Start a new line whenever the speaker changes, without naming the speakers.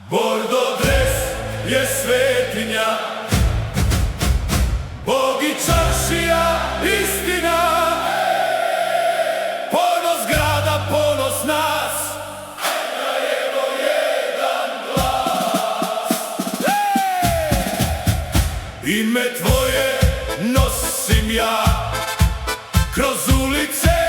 Bordo dres je svetinja, Bog i čaršija istina. Ponos grada, ponos nas, Kraljevo jedan glas. Ime tvoje nosim ja kroz ulice